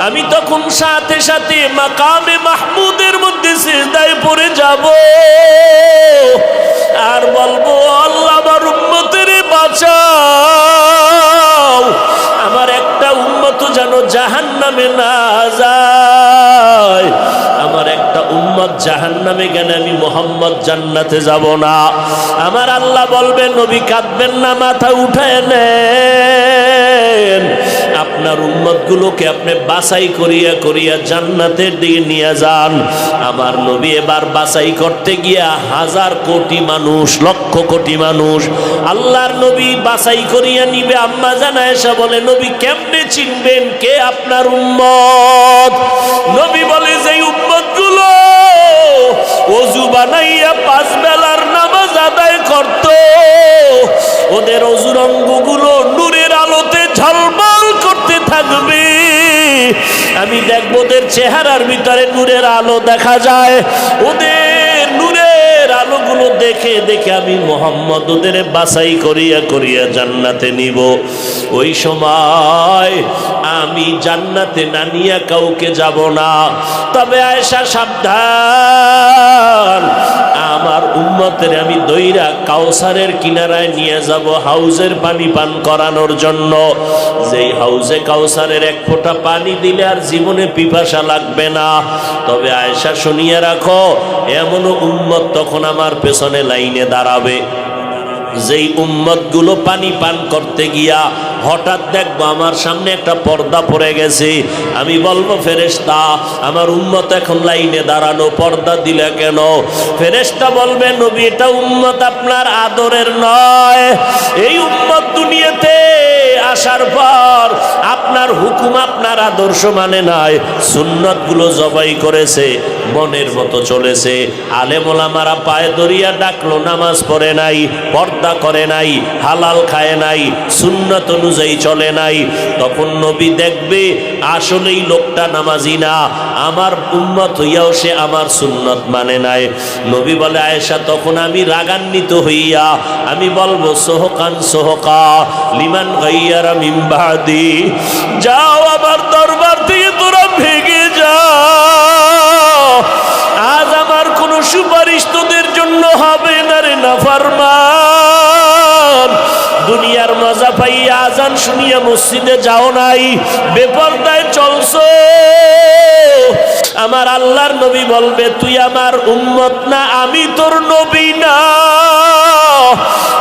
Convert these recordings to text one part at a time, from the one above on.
আমি তখন সাথে সাথে মাকামে মাহমুদের মধ্যে সিজদায় পড়ে যাব আর বলবো, আল্লাহ আমার উম্মতের বাঁচাও, আমার একটা উম্মত যেন জাহান্নামে না যায়। আমার একটা উম্মত জাহান্নামে গেলে আমি মুহাম্মদ জান্নাতে যাব না। আমার আল্লাহ বলবে, নবী কাঁদবেন না, মাথা উঠায় নেন, আপনার উম্মতগুলোকে আপনি বাছাই করিয়া করিয়া জান্নাতের দিকে নিয়ে যান। আমার নবী এবার বাছাই করতে গিয়া হাজার কোটি মানুষ, লক্ষ কোটি মানুষ আল্লাহর নবী বাছাই করিয়া নিবে। আম্মা জান আয়েশা বলে, নবী কেমনে চিনবেন কে আপনার উম্মত? নবী বলে, যে উম্মতগুলো ওযু বানাইয়া 5 বেলার নামাজ আদায় করত, ওদের ওযুর অঙ্গগুলো নূরের আলোতে ঝলমল করতে থাকবে। আমি দেখব ওদের চেহারার ভিতরে নূরের আলো দেখা যায়। ওদের নূরের আলোগুলো দেখে দেখে আমি মুহাম্মদ ওদের বাছাই করিয়া করিয়া জান্নাতে নিব। ওই সময় আমি জান্নাতে না নিয়ে কাউকে যাব না। তবে আয়েশা সাবধান, আমার উম্মতের আমি দইরা কাউসারের কিনারায় নিয়ে যাব হাউজের পানি পান করানোর জন্য। যেই হাউজে কাউসারের 1 ফোঁটা পানি দিলে আর জীবনে পিপাসা লাগবে না। তবে আয়েশা শুনিয়ে রাখো, এমন উম্মত তখন আমার পেছনে লাইনে দাঁড়াবে, যেই উম্মতগুলো পানি পান করতে গিয়া হঠাৎ দেখবো আমার সামনে একটা পর্দা পড়ে গেছে। আমি বলবো, ফেরেশতা আমার উম্মত এখন লাইনে দাঁড়ানো, পর্দা দিলে কেন? ফেরেশতা বলবে, নবী এটা উম্মত আপনার আদরের নয়। এই উম্মত দুনিয়াতে আসার পর আপনার হুকুম, আপনার আদর্শ মানে নাই, সুন্নত গুলো জবাই করেছে, মনের মতো চলেছে। আলেম ওলামারা পায়ে দরিয়া ডাকলো, নামাজ পড়ে নাই, পর্দা করে নাই, হালাল খায় নাই, সুন্নত অনুযায়ী চলে নাই। তখন নবী দেখবে আসলেই লোকটা নামাজি না, আমার উম্মত হইয়াও সে আমার সুন্নত মানে নাই। নবী বলে, আয়েশা তখন আমি রাগান্বিত হইয়া আমি বলবো, সোহকান সোহকা লিমান গাইয়ারা মিন বাদি, যাও আমার দরবার থেকে তোরা ভেগে যাও, আজ আমার কোনো সুপারিশ তোদের জন্য হবে না রে নাফরমান। দুনিয়ার মজা পাইয়া আজান শুনিয়া মসজিদে যাও নাই, বেপরদায় চলছো। আমার আল্লাহর নবী বলবে, তুই আমার উম্মত না, আমি তোর নবী না।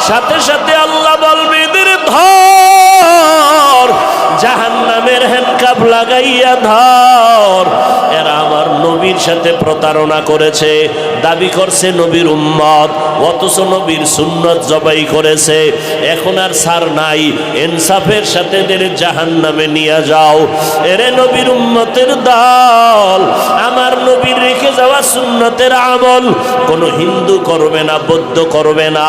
সাথে সাথে আল্লাহ বলবে, এদের ধর, জাহান্নামের হ্যান্ডকাপ লাগাইয়া ধর। এরা আমার নবীর সাথে প্রতারণা করেছে, দাবি করছে নবীর উম্মত, অথচ নবীর সুন্নত জবাই করেছে। এখন আর ছাড় নাই, ইনসাফের সাথে এদের জাহান্নামে নিয়ে যাও। এরে নবীর উম্মতের দল, আমার নবীর রেখে যাওয়া সুন্নতের আমল কোনো হিন্দু করবে না, বৌদ্ধ করবে না,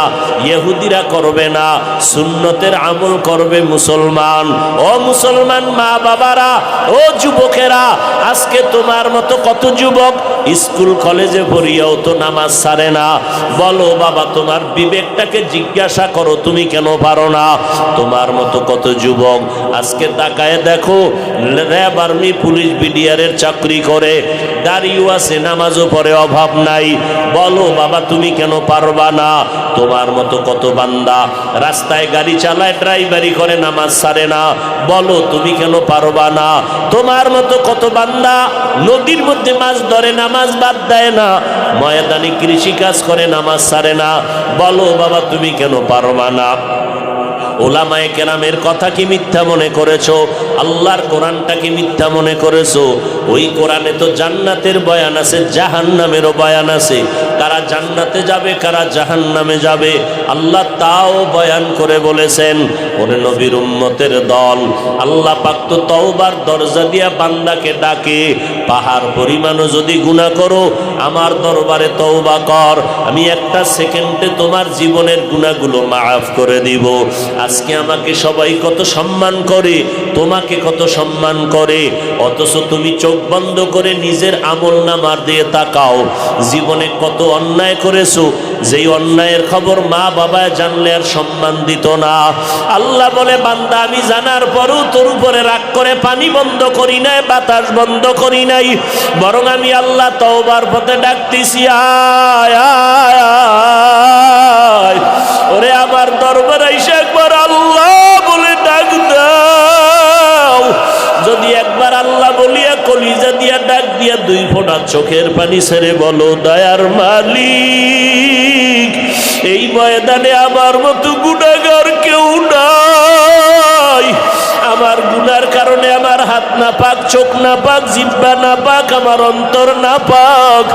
ইহুদিরা করবে না, সুন্নতের আমল করবে মুসলমান। ও মুসলমান মা বাবারা, ও যুবকেরা, আজকে তোমার মতো কত যুবক স্কুল কলেজে পড়িয়াও তো নামাজ ছাড়ে না। বলো বাবা, তোমার বিবেকটাকে জিজ্ঞাসা করো, তুমি কেন পারো না? তোমার মতো কত যুবক আজকে তাকায় দেখো, র্যাব, আর্মি, পুলিশ, বিডিআরের চাকরি করে, দাড়িও আছে, নামাজও পড়ে, অভাব নাই। বলো বাবা, তুমি কেন পারবা না? তোমার মতো কত বান্দা রাস্তায় গাড়ি চালায়, ড্রাইভারি করে, নামাজ ছাড়ে না। বলো তুমি কেন পারবা না? তোমার মতো কত বান্দা নদীর মধ্যে মাছ ধরে, নামাজ বাদ দেয় না, ময়দানে কৃষি কাজ করে, নামাজ ছাড়ে না। বলো বাবা, তুমি কেন পারবা না? ওলামায়ে কেরামের কথা কি মিথ্যা মনে করেছো? আল্লাহর কোরআনটাকে মিথ্যা মনে করেছো? ওই কোরআনে তো জান্নাতের বয়ান আছে, জাহান্নামেরও বয়ান আছে। কারা জান্নাতে যাবে, কারা জাহান্নামে যাবে, আল্লাহ তাও বয়ান করে বলেছেন। ওরে নবীর উম্মতের দল, আল্লাহ পাক তো তওবার দরজা দিয়া বান্দাকে ডাকে, পাহাড় পরিমাণও যদি গুনাহ করো আমার দরবারে তওবা কর, আমি একটা সেকেন্ডে তোমার জীবনের গুনাহগুলো মাফ করে দিব। আজকে আমাকে সবাই কত সম্মান করে, তোমাকে কত সম্মান করে, অথচ তুমি চোখ বন্ধ করে নিজের আমলনামার দিয়ে তাকাও, জীবনে কত অন্যায় করেছো, যেই অন্যায়ের খবর মা বাবা জানলে আর সম্মান দিত না। আল্লাহ বলে বান্দা আমি জানার পরও তোর উপরে রাগ করে পানি বন্ধ করি নাই, বাতাস বন্ধ করি নাই, বরং আমি আল্লাহ তওবার পথে ডাকতেছি, আয় আয় আয়। ওরে আমার দরবারে এসে একবার আল্লাহ বলে ডাক দাও। যদি একবার আল্লাহ বলিয়া কলিজা দিয়া ডাক দিয়া 2 ফোঁটা চোখের পানি ছেড়ে বলো, দয়ার মালিক এই ময়দানে আমার মতো গুনাহগার কেউ নাই। আমার গুনার কারণে আমার হাত না পাক, চোখ না পাক, জিহ্বা না পাক, আমার অন্তর না পাক।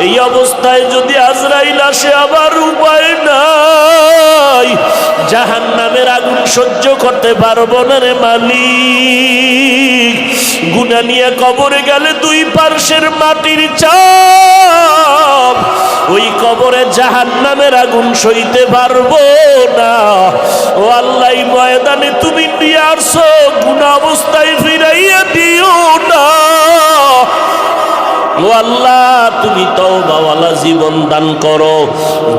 এই অবস্থায় যদি আজরাইল আসে আমার উপায় নাই, জাহান্নামের আগুন সহ্য করতে পারবো না রে মালিক। গুনাহ নিয়ে কবরে গেলে 2 পার্শ্বের মাটির চাপ, ওই কবরে জাহান্নামের আগুন সইতে পারবো না। ও আল্লাহ ময়দানে তুমি নিয়ে আসো, গুনাহ অবস্থায় ফিরাইয়া দিও না। ও আল্লাহ তুমি তওবাওয়ালা জীবন দান করো।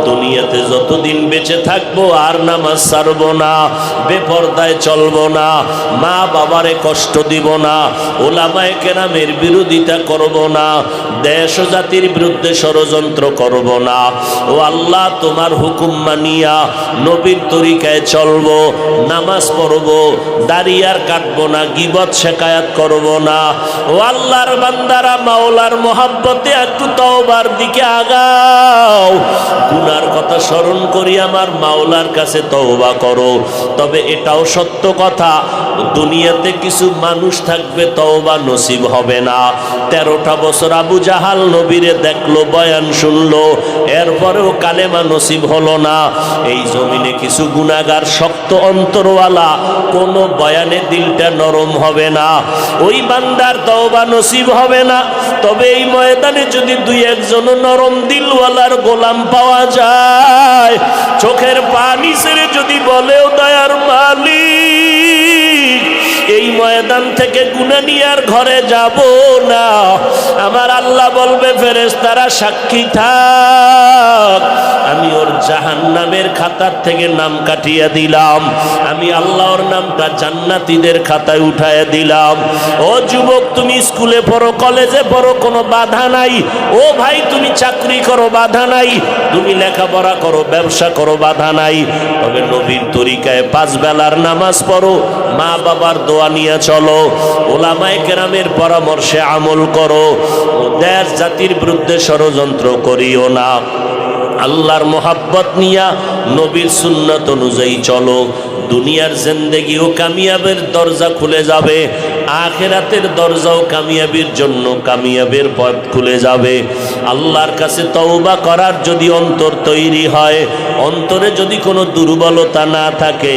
দুনিয়াতে যতদিন বেঁচে থাকবো আর নামাজ ছাড়বো না, বেপরদায় চলবো না, মা বাবারে কষ্ট দিব না, ওলামায়ে কেরামের বিরোধিতা করব না, দেশ ও জাতির বিরুদ্ধে ষড়যন্ত্র করব না। ও আল্লাহ তোমার হুকুম মানিয়া নবীর তরিকায় চলবো, নামাজ পড়বো, দাড়ি আর কাটবো না, গীবত শেকায়াত করব না। ও আল্লাহর বান্দারা মাওলার মোহাব্বতে একটু তওবার দিকে আগাও। গুনার কথা স্মরণ করি আমার মাওলার কাছে তওবা করো। তবে এটাও সত্য কথা, দুনিয়াতে কিছু মানুষ থাকবে তওবা নসিব হবে না। 13টা বছর আবু জাহাল নবীরে দেখলো, বয়ান শুনলো, এরপরেও কালেমা নসিব হলো না। এই জমিনে কিছু গুনাহগার শক্ত অন্তরওয়ালা, কোনো বয়ানে দিলটা নরম হবে না, ওই বান্দার তওবা নসিব হবে না। তবে এই ময়দানে যদি 2-1 জন নরম দিলওয়ালার গোলাম পাওয়া যায়, চোখের পানি ছেড়ে যদি বলেও দয়ার মালিক এই ময়দান থেকে গুনাহ নিয়ে আর ঘরে যাব না, আমার আল্লাহ বলবে ফেরেশতারা সাক্ষী থাক, আমি ওর জাহান্নামের খাতার থেকে নাম কাটিয়ে দিলাম, আমি আল্লাহর নামটা জান্নাতীদের খাতায় উঠায় দিলাম। ও যুবক তুমি স্কুলে পড়ো, কলেজে পড়ো, কোনো বাধা নাই। ও ভাই তুমি চাকরি করো, বাধা নাই। তুমি লেখাপড়া করো, ব্যবসা করো, বাধা নাই। তবে নবীর তরিকায় 5 বেলার নামাজ পড়ো, মা বাবার দোয়া নিয়ে চলো, ওলামায়ে কেরামের পরামর্শে আমল করো, দেশ জাতির বিরুদ্ধে ষড়যন্ত্র করিও না। আল্লাহর মোহাব্বত নিয়া নবীর সুন্নাত অনুযায়ী চলো। দুনিয়ার জিন্দেগি ও কামিয়াবের দরজা খুলে যাবে, আখিরাতের দরজাও কামিয়াবির জন্য কামিয়াবের পথ খুলে যাবে। আল্লাহর কাছে তওবা করার যদি অন্তর তৈরি হয়, অন্তরে যদি কোনো দুর্বলতা না থাকে,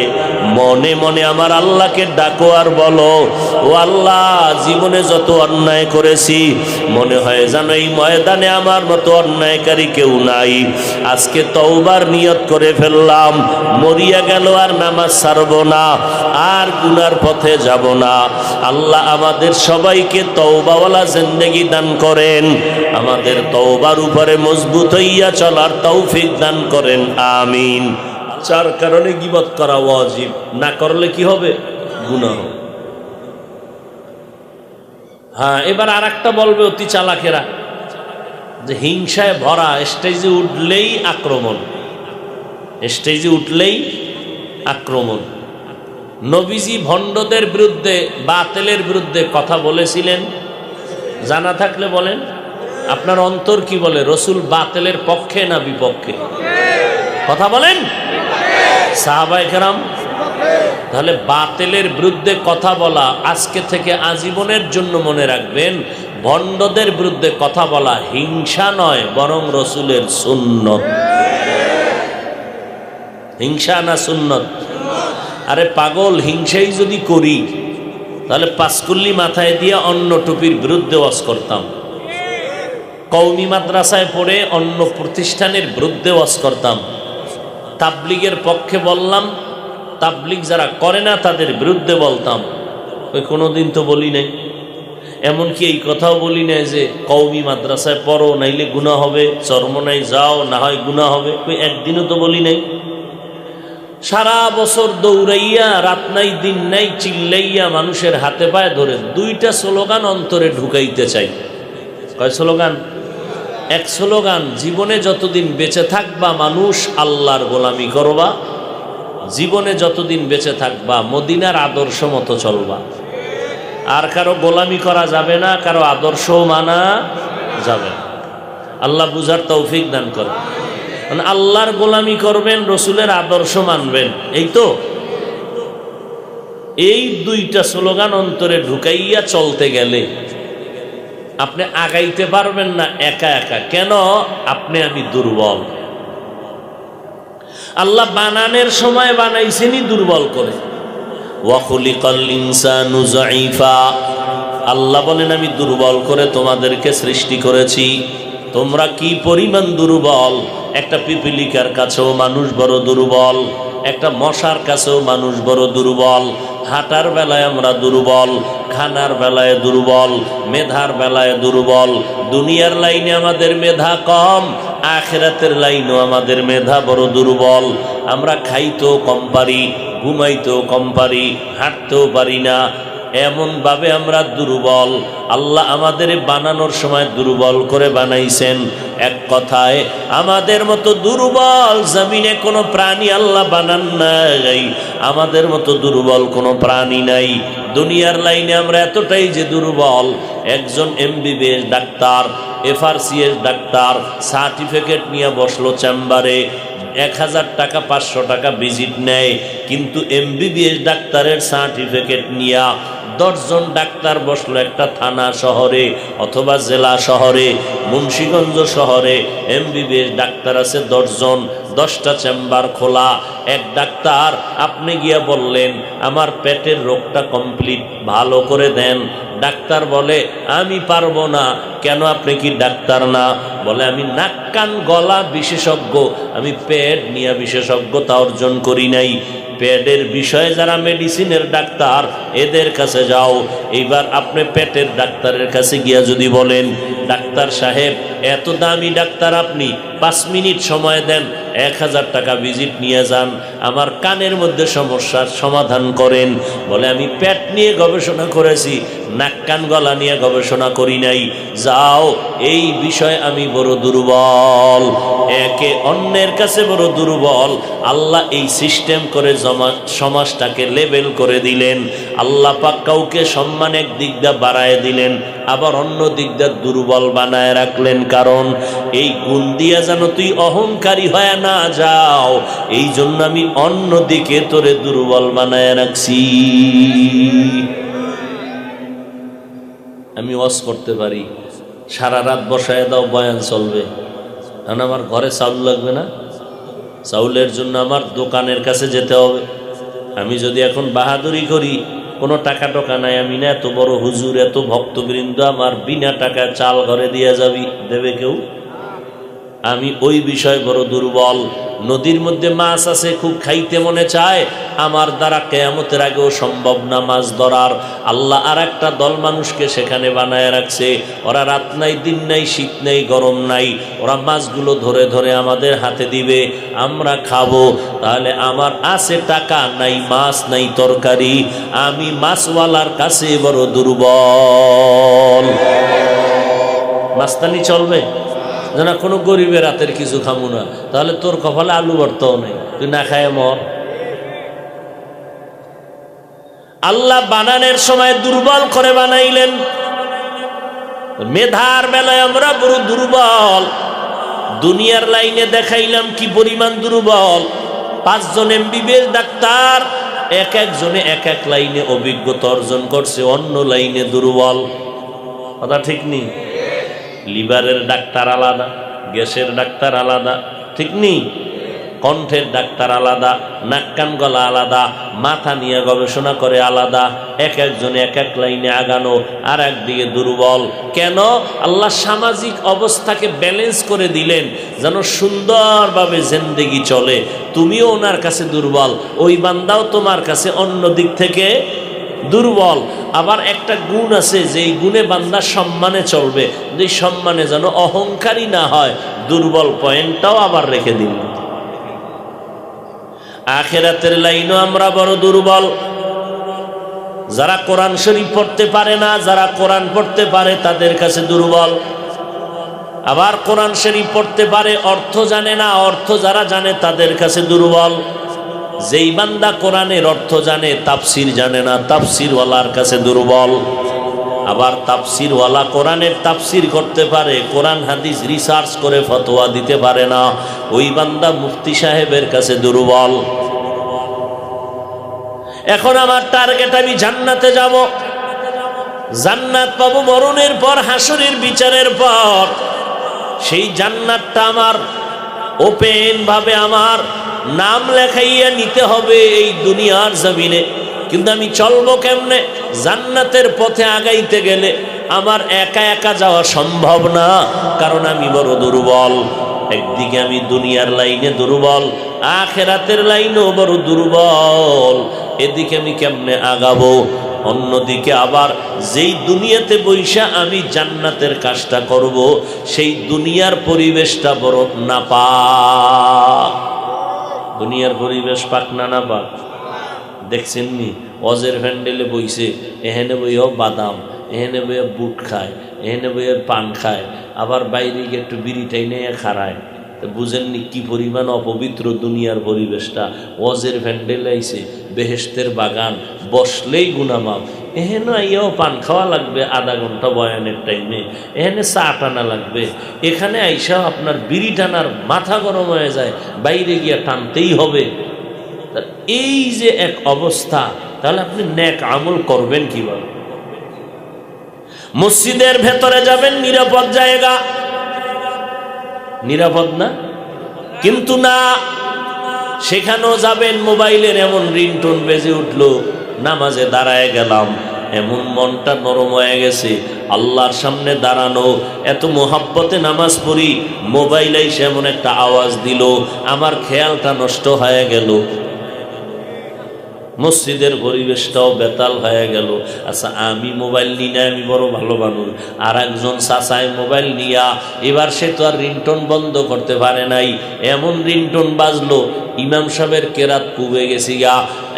মনে মনে আমার আল্লাহকে ডাকো আর বলো, ও আল্লাহ জীবনে যত অন্যায় করেছি মনে হয় যেন এই ময়দানে আমার মতো অন্যায়কারী কেউ নাই। আজকে তওবার নিয়ত করে ফেললাম, মরিয়া গেল আর নামাজ ছাড়ব না, আর গুনার পথে যাব না। আল্লাহ আমাদের সবাইকে তওবাওয়ালা জিন্দেগি দান করেন, আমাদের তওবার উপরে মজবুত হইয়া চলার তৌফিক দান করেন, আমিন। 4 কারণে গীবত করা ওয়াজিব, না করলে কি হবে? গুনাহ। হ্যাঁ, এবার আর একটা বলবে অতি চালাকেরা যে হিংসায় ভরা, স্টেজে উঠলেই আক্রমণ, স্টেজে উঠলেই আক্রমণ। নবীজি ভণ্ডদের বিরুদ্ধে, বাতিলের বিরুদ্ধে কথা বলেছিলেন, জানা থাকলে বলেন। আপনার অন্তর কি বলে, রসুল বাতিলের পক্ষে না বিপক্ষে? কথা বলেন। সাহাবায়ে কেরাম, তাহলে বাতিলের বিরুদ্ধে কথা বলা আজকে থেকে আজীবনের জন্য মনে রাখবেন। ভণ্ডদের বিরুদ্ধে কথা বলা হিংসা নয়, বরং রসুলের সুন্নত। হিংসা না সুন্নত? আরে পাগল, হিংসাই যদি করি তাহলে 5 কুল্লি মাথায় দিয়ে অন্য টুপির বিরুদ্ধে ওয়াজ করতাম, কওমি মাদ্রাসায় পড়ে অন্য প্রতিষ্ঠানের বিরুদ্ধে ওয়াজ করতাম, তাবলিগের পক্ষে বললাম, তাবলিগ যারা করে না তাদের বিরুদ্ধে বলতাম। ওই কোনোদিন তো বলি নাই। এমনকি এই কথাও বলি না যে কওমি মাদ্রাসায় পড়ো নাইলে গুনাহ হবে, চরমনায় যাও না হয় গুনাহ হবে, একদিনও তো বলি নাই। সারা বছর দৌড়াইয়া রাত নাই দিন নাই চিল্লাইয়া মানুষের হাতে পায়ে ধরে দুইটা স্লোগান অন্তরে ঢুকাইতে চাই। কয় স্লোগান? এক স্লোগান, জীবনে যতদিন বেঁচে থাকবা মানুষ আল্লাহর গোলামি করবা, জীবনে যতদিন বেঁচে থাকবা মদিনার আদর্শ মতো চলবা। আর কারো গোলামি করা যাবে না, কারো আদর্শও মানা যাবে না। আল্লাহ বুঝার তৌফিক দান করে। মানে আল্লাহর গোলামি করবেন, রসুলের আদর্শ মানবেন, এই তো। এই দুইটা স্লোগান অন্তরে ঢুকাইয়া চলতে গেলে আপনি আগাইতে পারবেন না একা একা। কেন? আপনি আমি দুর্বল। আল্লাহ বানানোর সময় বানাইছেনই দুর্বল করে। ওয়াখুলিকাল ইনসানু যায়ীফা, আল্লাহ বলেন আমি দুর্বল করে তোমাদেরকে সৃষ্টি করেছি। তোমরা কি পরিমাণ দুর্বল! একটা পিপিলিকার কাছেও মানুষ বড় দুর্বল, একটা মশার কাছেও মানুষ বড় দুর্বল। হাঁটার বেলায় আমরা দুর্বল, খানার বেলায় দুর্বল, মেধার বেলায় দুর্বল। দুনিয়ার লাইনে আমাদের মেধা কম, আখিরাতের লাইনেও আমাদের মেধা বড় দুর্বল। আমরা খাইতেও কম পারি, ঘুমাইতেও কম পারি, হাঁটতেও পারি না, এমনভাবে আমরা দুর্বল। আল্লাহ আমাদের বানানোর সময় দুর্বল করে বানাইছেন। এক কথায় আমাদের মতো দুর্বল জমিনে কোনো প্রাণী আল্লাহ বানান নাই, আমাদের মতো দুর্বল কোনো প্রাণী নাই। দুনিয়ার লাইনে আমরা এতটাই যে দুর্বল, একজন MBBS doctor, FRCS doctor certificate নিয়ে বসলো চেম্বারে, 1000 টাকা 500 টাকা ভিজিট নেয়, কিন্তু MBBS ডাক্তারের সার্টিফিকেট নিয়া 10 জন ডাক্তার বসলো একটা থানা শহরে অথবা জেলা শহরে, মুন্সিগঞ্জ শহরে MBBS ডাক্তার আছে 10 জন, 10টা চেম্বার খোলা। এক ডাক্তার আপনি গিয়া বললেন আমার পেটের রোগটা কমপ্লিট ভালো করে দেন। ডাক্তার বলে আমি পারবো না। কেন? আপনি কি ডাক্তার না? বলে আমি নাক কান গলা বিশেষজ্ঞ, আমি পেট নিয়ে বিশেষজ্ঞতা অর্জন করি নাই। পেটের বিষয়ে যারা মেডিসিনের ডাক্তার এদের কাছে যাও। এইবার আপনি পেটের ডাক্তারের কাছে গিয়া যদি বলেন ডাক্তার সাহেব এত দামি ডাক্তার আপনি, 5 মিনিট সময় দেন, 1000 টাকা ভিজিট নিয়ে যান, আমার কানের মধ্যে সমস্যার সমাধান করেন। বলে আমি পেট নিয়ে গবেষণা করেছি, নাক কান গলা নিয়ে গবেষণা করি নাই। যাও, এই বিষয়ে আমি বড় দুর্বল। একে অন্যের কাছে বড় দুর্বল। আল্লাহ এই সিস্টেম করে সমাজটাকে লেভেল করে দিলেন। আল্লাহ পাক কাউকে সম্মান এক দিক দিয়ে বাড়ায় দিলেন, আবার অন্য দিক দিয়ে দুর্বল বানায় রাখলেন। কারণ এই গুণ দিয়া যেন তুই অহংকারী হয়ে না যাও, এই জন্য আমি অন্য দিকে তোরে দুর্বল বানায় রাখছি। আমি ওয়াজ করতে পারি, সারা রাত বসায় দাও, বয়ান চলবে, কারণ আমার ঘরে চাউল লাগবে না। চাউলের জন্য আমার দোকানের কাছে যেতে হবে। আমি যদি এখন বাহাদুরি করি, কোনো টাকা টোকা নাই, আমি না এত বড় হুজুর, এত ভক্তবৃন্দ আমার বিনা টাকায় চাল ঘরে দিয়ে যাবি, দেবে কেউ? আমি ওই বিষয় বড় দুর্বল। নদীর মধ্যে মাছ আছে, খুব খাইতে মনে চায়, আমার দ্বারা কিয়ামতের আগেও সম্ভব না মাছ ধরার। আল্লাহ আর একটা দল মানুষকে সেখানে বানায় রাখছে, ওরা রাত নাই দিন নাই শীত নাই গরম নাই, ওরা মাছগুলো ধরে ধরে আমাদের হাতে দিবে, আমরা খাবো। তাহলে আমার আছে টাকা, নাই মাছ নাই তরকারি, আমি মাছওয়ালার কাছে বড় দুর্বল। মাস্তানি চলবে না? কোনো গরিবের রাতের কিছু খামু না, তাহলে তোর কপালে আলু ভর্তাও নেই, তুই না খায় মর। আল্লাহ বানানোর সময় দুর্বল করে বানাইলেন। মেধার বেলায় আমরা বড় দুর্বল। দুনিয়ার লাইনে দেখাইলাম কি পরিমাণ দুর্বল। 5 জন MBBS ডাক্তার, এক একজনে এক এক লাইনে অভিজ্ঞতা অর্জন করছে, অন্য লাইনে দুর্বল। কথা ঠিক নেই? লিভারের ডাক্তার আলাদা, গ্যাসের ডাক্তার আলাদা, ঠিক নেই? কণ্ঠের ডাক্তার আলাদা, নাক কান গলা আলাদা, মাথা নিয়ে গবেষণা করে আলাদা, এক একজনে এক এক লাইনে আগানো, আর একদিকে দুর্বল। কেন? আল্লাহ সামাজিক অবস্থাকে ব্যালেন্স করে দিলেন যেন সুন্দরভাবে জিন্দেগি চলে। তুমিও ওনার কাছে দুর্বল, ওই বান্দাও তোমার কাছে অন্য দিক থেকে দুর্বল। আবার একটা গুণ আছে, যেই গুণে বান্দা সম্মানে চলবে, যে সম্মানে যেন অহংকারী না হয়, দুর্বল পয়েন্টটাও আবার রেখে দিন। আখিরাতের লাইনও আমরা বড় দুর্বল। যারা কোরআন শরীফ পড়তে পারে না, যারা কোরআন পড়তে পারে তাদের কাছে দুর্বল। আবার কোরআন শরীফ পড়তে পারে, অর্থ জানে না, অর্থ যারা জানে তাদের কাছে দুর্বল। যেই বান্দা কোরআনের অর্থ জানে, তাফসির জানে না, তাফসিরওয়ালার কাছে দুর্বল। আবার তাফসিরওয়ালা কোরআনের তাফসির করতে পারে, কোরআন হাদিস রিসার্চ করে ফতোয়া দিতে পারে না, ওই বান্দা মুফতি সাহেবের কাছে দুর্বল। এখন আমার টার্গেট, আমি জান্নাতে যাব, জান্নাত পাবো মরণের পর, হাসরের বিচারের পর। সেই জান্নাতটা আমার ওপেন ভাবে আমার নাম লেখাইয়া নিতে হবে এই দুনিয়ার জমিনে। কিন্তু আমি চলবো কেমনে? জান্নাতের পথে আগাইতে গেলে আমার একা একা যাওয়া সম্ভব না, কারণ আমি বড় দুর্বল। একদিকে আমি দুনিয়ার লাইনে দুর্বল, আখিরাতের লাইনেও বড় দুর্বল। এদিকে আমি কেমনে আগাবো? অন্যদিকে আবার যেই দুনিয়াতে বৈশা আমি জান্নাতের কাজটা করব, সেই দুনিয়ার পরিবেশটা বড় নাপাক। দুনিয়ার পরিবেশ পাক না নাপাক? দেখছেন নি, অজের ভ্যান্ডেলে বইছে, এহেনে বইও বাদাম, এহেনে বইয়ে বুট খায়, এহেনে বইয়ে পান খায়, আবার বাইরে গিয়ে একটু বিড়ি টাইনে খাড়ায়। বুঝেননি কি পরিমাণ অপবিত্র দুনিয়ার পরিবেশটা। ওয়াজের ভ্যান্ডেল আইছে, বেহেশতের বাগান, বসলেই গুনামাপ। এহেনে আইয়াও পান খাওয়া লাগবে আধা ঘন্টা বয়ানের টাইমে, এখানে চা টানা লাগবে, এখানে আইসাও আপনার বিড়ি টানার মাথা গরম হয়ে যায়, বাইরে গিয়া টানতেই হবে। এই যে এক অবস্থা, তাহলে আপনি নেক আমল করবেন কিভাবে? মসজিদের ভেতরে যাবেন, নিরাপদ জায়গা, নিরাপদ না? কিন্তু না, সেখানেও যাবেন, মোবাইলের এমন রিংটোন বেজে উঠলো, নামাজে দাঁড়ায় গেলাম, এমন মনটা নরম হয়ে গেছে, আল্লাহর সামনে দাঁড়ানো, এত মোহাব্বতে নামাজ পড়ি, মোবাইল এসে এমন একটা আওয়াজ দিল, আমার খেয়ালটা নষ্ট হয়ে গেল, মসজিদের পরিবেশটাও বেতাল হয়ে গেল। আচ্ছা, আমি মোবাইল নিই না, আমি বড় ভালো মানুষ, আর একজন চাচায় মোবাইল নিয়া, এবার সে তো আর রিংটোন বন্ধ করতে পারে নাই, এমন রিংটোন বাজলো, ইমাম সাহেবের কেরাত কুবে গেছি গা,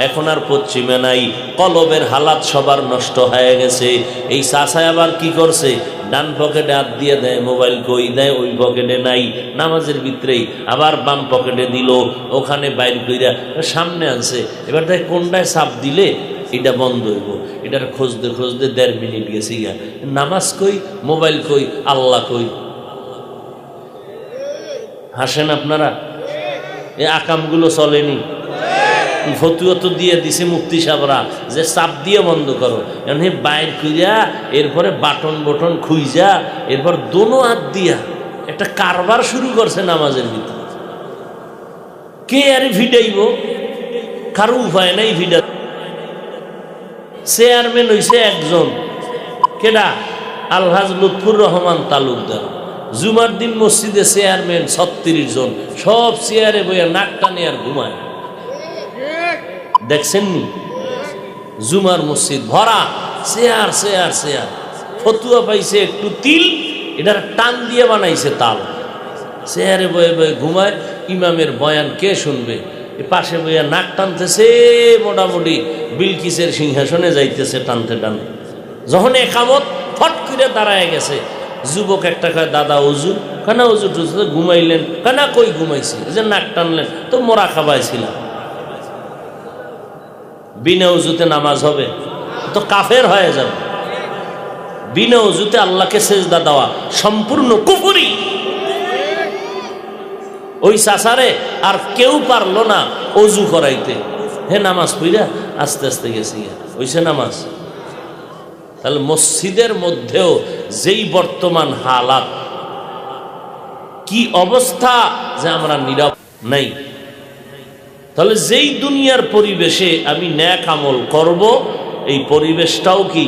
এখন আর পশ্চিমে নাই, কলবের হালাত সবার নষ্ট হয়ে গেছে। এই চাচায় আবার কি করছে, ডান পকেটে হাত দিয়ে দেয়, মোবাইল কই দেয়, ওই পকেটে নাই, নামাজের ভিতরেই, আবার বাম পকেটে দিল, ওখানে বাইর কইরা সামনে আনছে, এবার দেখ কোনটায় চাপ দিলে এটা বন্ধ হইব, এটার খুঁজতে খুঁজতে 1.5 মিনিট গেছি গা, নামাজ কই, মোবাইল কই, আল্লাহ কই। হাসেন আপনারা? এই আকামগুলো চলেনি? ফতুয়া তো দিয়ে দিছে মুফতি সাহেবরা যে চাপ দিয়ে বন্ধ করো, এমনি বাইর কইরা এরপরে বাটন বটন খুইজা এরপর দোনো হাত দিয়া একটা কারবার শুরু করছে নামাজের ভিতরে। কে আর ভিডাইব? কারো উপায় নাই ভিডা। চেয়ারম্যান হইছে একজন, কেডা? আলহাজ লুৎফুর রহমান তালুকদার। জুমার দিন মসজিদে চেয়ারম্যান 36 জন, সব চেয়ারে বইয়া নাক টানে আর ঘুমায়। দেখছেন নি? জুমার মসজিদ ভরা চেয়ার চেয়ার চেয়ার। ফতুয়া পাইছে একটু তিল, এটার টান দিয়ে বানাইছে তাল, চেয়ারে বয়ে বয়ে ঘুমায়। ইমামের বয়ান কে শুনবে? পাশে বইয়া নাক টানতেছে, মোটামুটি বিলকিসের সিংহাসনে যাইতেছে টানতে টানতে। যখন একামত ফট করে দাঁড়ায় গেছে, যুবক একটা কয়, দাদা অজু? কানা অজু টুজু? ঘুমাইলেন? কানা কই ঘুমাইছি, যে নাক টানলেন তো মোরা খাবাইছিলাম। বিনা উজুতে নামাজ হবে? তো কাফের হয়ে যাবে। বিনা উজুতে আল্লাহকে সেজদা দেওয়া সম্পূর্ণ কুফরি। ওই চাচারে আর কেউ পারলো না অজু করাইতে, হে নামাজ পইরা আস্তে আস্তে গেছি, হইছে নামাজ। তাহলে মসজিদের মধ্যেও যেই বর্তমান হালাত, কি অবস্থা, যে আমরা নীরব নাই। তাহলে যেই দুনিয়ার পরিবেশে আমি ন্যাক আমল করব, এই পরিবেশটাও কি